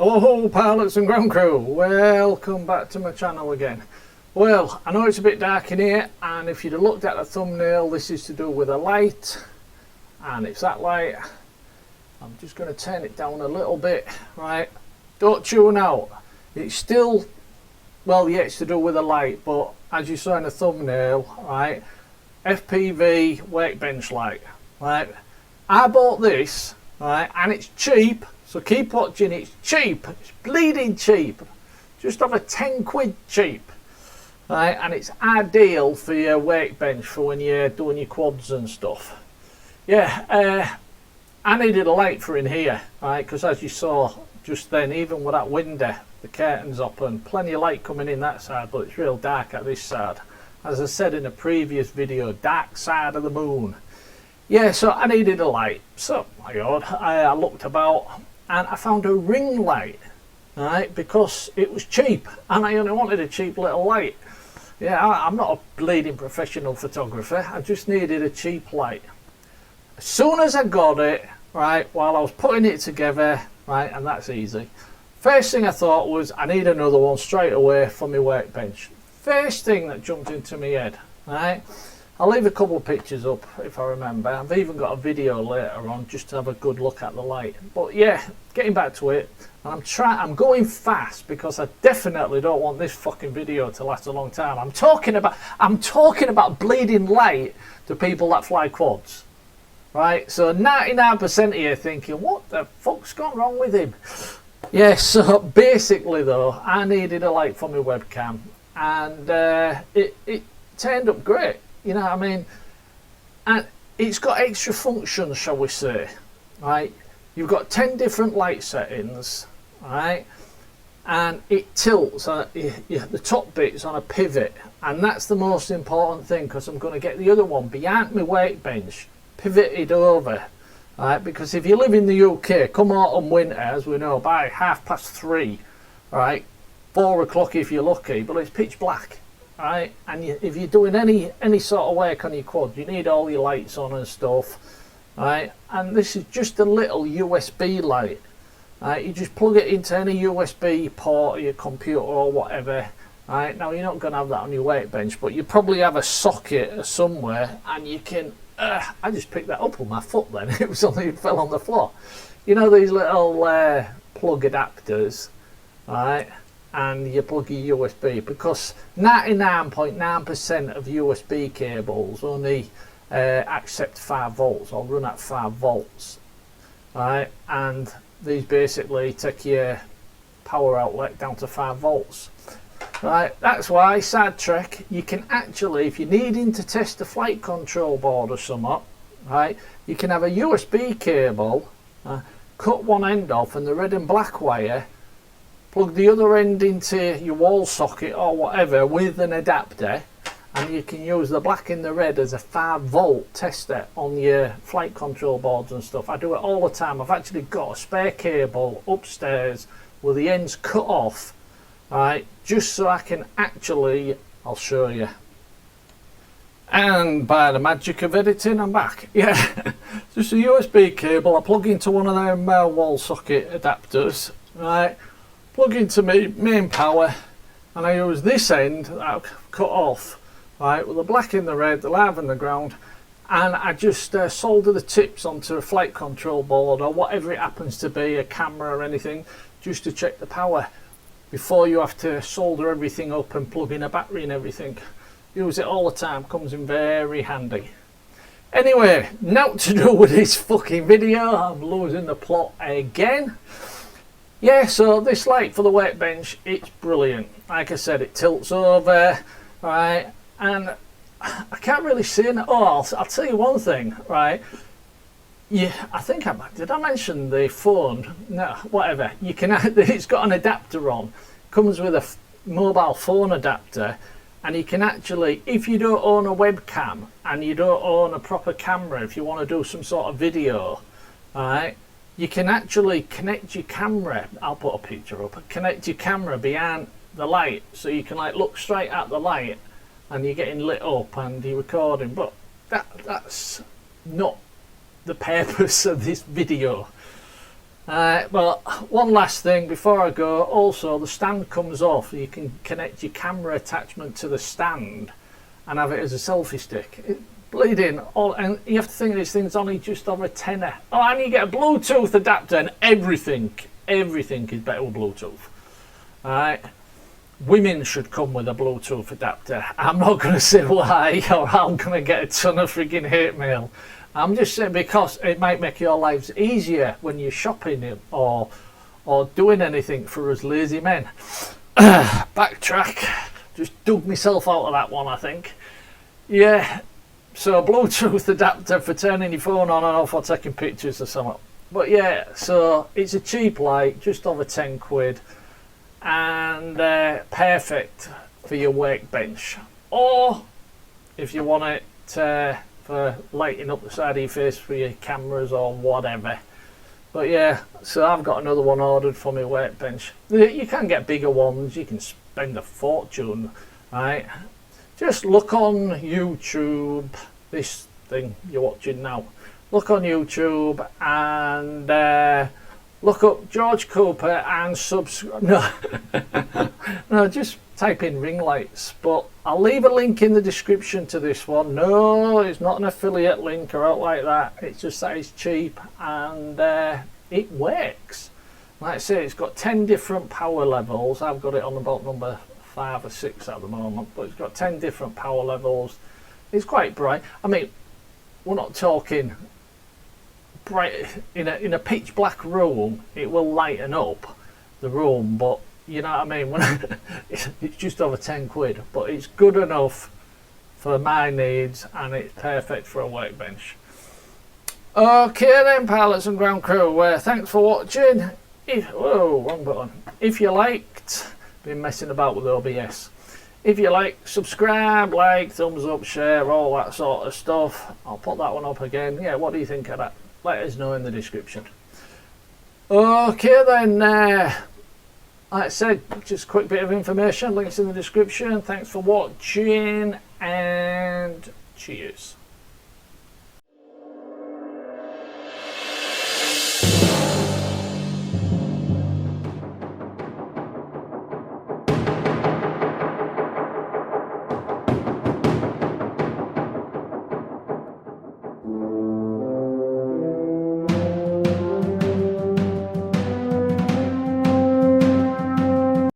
Oh, pilots and ground crew, welcome back to my channel again. Well, I know it's a bit dark in here, and if you'd have looked at the thumbnail, this is to do with a light, and it's that light. I'm just going to turn it down a little bit, right? Don't tune out. It's still, well, yeah, it's to do with a light, but as you saw in the thumbnail, right, FPV workbench light, right? I bought this, right, and it's cheap. So keep watching, it's cheap, it's bleeding cheap, just over 10 quid cheap, right? And it's ideal for your workbench for when you're doing your quads and stuff. Yeah, I needed a light for in here, right? Because as you saw just then, even with that window, the curtains open, plenty of light coming in that side, but it's real dark at this side. As I said in a previous video, dark side of the moon. Yeah, so I needed a light. So, my God, I looked about, and I found a ring light, right, because it was cheap and I only wanted a cheap little light. Yeah, I'm not a bleeding professional photographer, I just needed a cheap light. As soon as I got it, right, while I was putting it together, right, and that's easy, first thing I thought was I need another one straight away for my workbench. First thing that jumped into my head, right. I'll leave a couple of pictures up if I remember. I've even got a video later on just to have a good look at the light. But yeah, getting back to it, and I'm going fast because I definitely don't want this fucking video to last a long time. I'm talking about bleeding light to people that fly quads, right? So 99% of you thinking, what the fuck's gone wrong with him? Yeah, so basically though, I needed a light for my webcam, and it turned up great. You know what I mean? And it's got extra functions, shall we say, right? You've got 10 different light settings, right? And it tilts, the top bit's on a pivot, and that's the most important thing, because I'm going to get the other one behind my workbench, pivoted over, right? Because if you live in the UK, come autumn, winter, as we know, by 3:30, right? 4 o'clock if you're lucky, but it's pitch black. Right, and if you're doing any sort of work on your quad, you need all your lights on and stuff, right? And this is just a little USB light, right? You just plug it into any USB port of your computer or whatever, right? Now you're not going to have that on your workbench, but you probably have a socket somewhere, and you can. I just picked that up with my foot. Then it was only it fell on the floor. You know these little plug adapters, right? And you plug your USB, because 99.9% of USB cables only accept 5 volts or run at 5 volts, right? And these basically take your power outlet down to 5 volts, right? That's why, side trick, you can actually, if you're needing to test a flight control board or something, right, you can have a USB cable, cut one end off, and the red and black wire, plug the other end into your wall socket or whatever with an adapter, and you can use the black and the red as a 5 volt tester on your flight control boards and stuff. I do it all the time. I've actually got a spare cable upstairs with the ends cut off, right, just so I can actually, I'll show you. And by the magic of editing, I'm back. Yeah, just a USB cable I plug into one of them wall socket adapters, right, plug into my main power, and I use this end that I've cut off, right, with the black and the red, the live and the ground, and I just solder the tips onto a flight control board or whatever it happens to be, a camera or anything, just to check the power before you have to solder everything up and plug in a battery and everything. Use it all the time, comes in very handy. Anyway, now to do with this fucking video, I'm losing the plot again. Yeah, so this light for the workbench, it's brilliant. Like I said, it tilts over, right, and I can't really see it. Oh, I'll tell you one thing, right. Yeah, I think did I mention the phone? No, whatever. You can. It's got an adapter on. Comes with a mobile phone adapter, and you can actually, if you don't own a webcam and you don't own a proper camera, if you want to do some sort of video, right, you can actually connect your camera. I'll put a picture up. Connect your camera behind the light, so you can like look straight at the light, and you're getting lit up and you're recording. But that's not the purpose of this video. Well, one last thing before I go. Also, the stand comes off. You can connect your camera attachment to the stand and have it as a selfie stick. Bleeding all, and you have to think this thing's only just over a tenner. Oh, and you get a Bluetooth adapter, and everything is better with Bluetooth. All right, women should come with a Bluetooth adapter. I'm not going to say why, or I'm going to get a ton of freaking hate mail. I'm just saying because it might make your lives easier when you're shopping or doing anything for us lazy men. Backtrack. Just dug myself out of that one, I think. Yeah. So a Bluetooth adapter for turning your phone on and off or taking pictures or something. But yeah, so it's a cheap light, just over 10 quid, and perfect for your workbench. Or if you want it for lighting up the side of your face for your cameras or whatever. But yeah, so I've got another one ordered for my workbench. You can get bigger ones, you can spend a fortune, right? Just look on YouTube, this thing you're watching now. Look on YouTube and look up George Cooper and subscribe. No, no, just type in ring lights. But I'll leave a link in the description to this one. No, it's not an affiliate link or out like that. It's just that it's cheap and it works. Like I say, it's got 10 different power levels. I've got it on about number 5 or 6 at the moment, but it's got 10 different power levels. It's quite bright. I mean, we're not talking bright in a pitch black room. It will lighten up the room, but you know what I mean. When it's just over 10 quid, but it's good enough for my needs, and it's perfect for a workbench. Okay then, pilots and ground crew. Thanks for watching. Wrong button. If you liked. Been messing about with OBS. If you like, subscribe, like, thumbs up, share, all that sort of stuff. I'll put that one up again. Yeah, what do you think of that? Let us know in the description. Okay then, like I said, just a quick bit of information, links in the description. Thanks for watching and cheers.